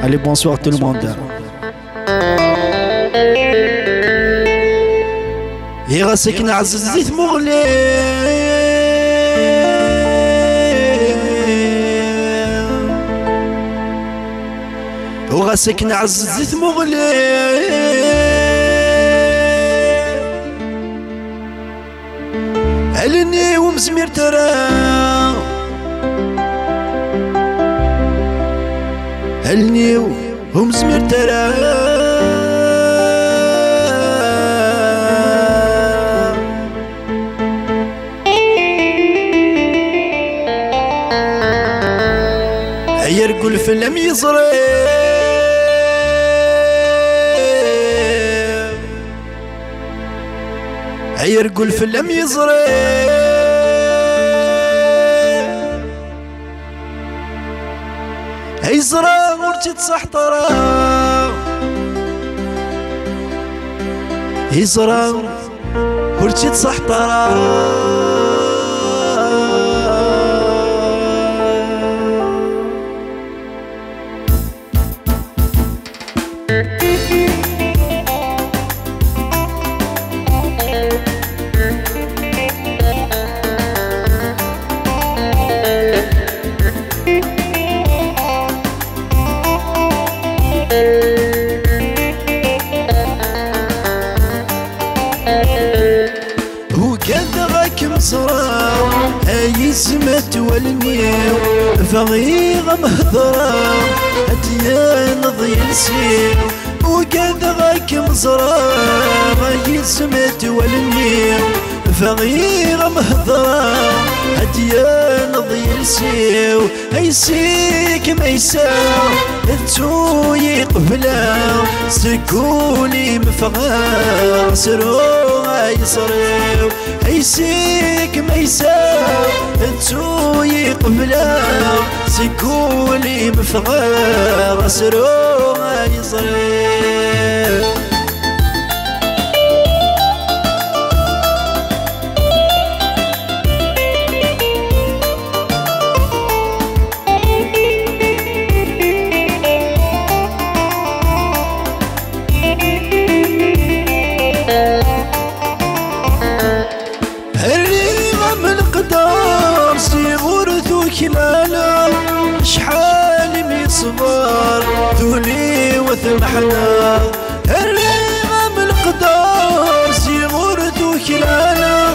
Allez, bonsoir tout le monde. يا غاسك نعزز زيت مغلي وغاسك نعزز زيت مغلي علني ومزمير ترى علني ومزمير ترى يرقل فيلم يزري يرقل فيلم يزري يزرى ورتي تصحطرا يزرى ورتي تصحطرا مزرا اي سمت والنيو فغيغ مهضرا هتيا نضي السير وقد غاك مزرا اي سمت والنيو فغيغ مهضرا هتيا نضي السير اي سيك ميساو انتو يقبلا سكولي مفغار سرو يصريو يسيك ميساو انتو يقبلا سكولي مفغار سرو يصريو كلالا شحال ميصبر ذولي وثمحنا الرغم القدر سيغورتو كلالا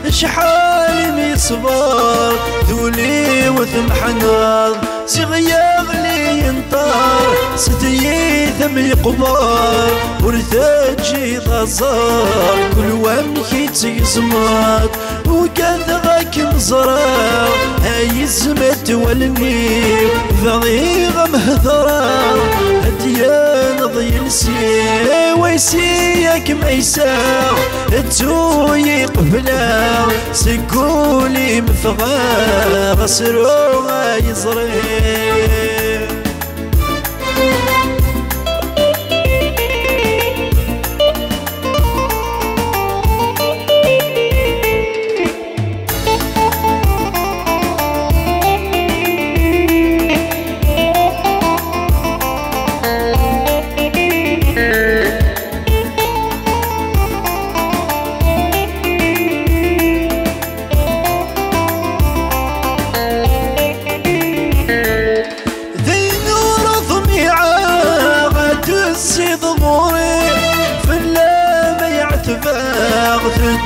شحال ميصبر ذولي وثمحنا سيغياغ لي ينطر ستيثم يقبر ورثاجي ضزار كل وامكي تيزمات وكذا غاك مزرا هاي الزمت والنيب ضغيغ مهضرا هديا نضي السي ويسيك ميساو انتو يقبلا سكولي مفغا غسرو يزري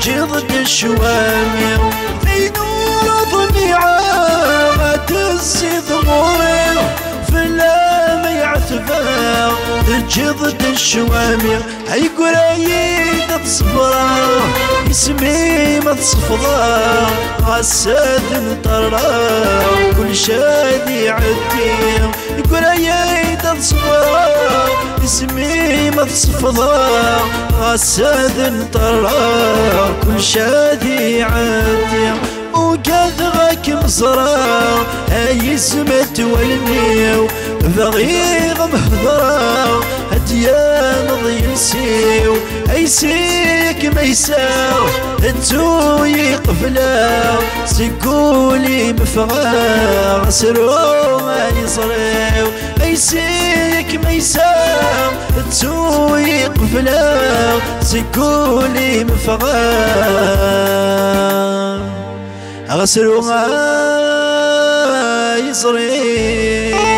تجي ضد الشوامر في نور ضميعة غتسي ضموري في اللام يعتبر تجي ضد الشوامر هاي قريد تصبرا اسمي ما تصفضا غساد نطرا كل شادي عدي قريد تصبرا اسمي ما تصفضا غساد نطرا كل شادي عدي وقد غاك مزرا هاي سمت والنيو ضغيغ مهضرا هديا نضي السيو اي سيك ميساو انتو يقفلا سيقولي مفغا سرو ما يصريو ميسيك ميسا تسويق فلا سيقولي مفغان غسلوها يصري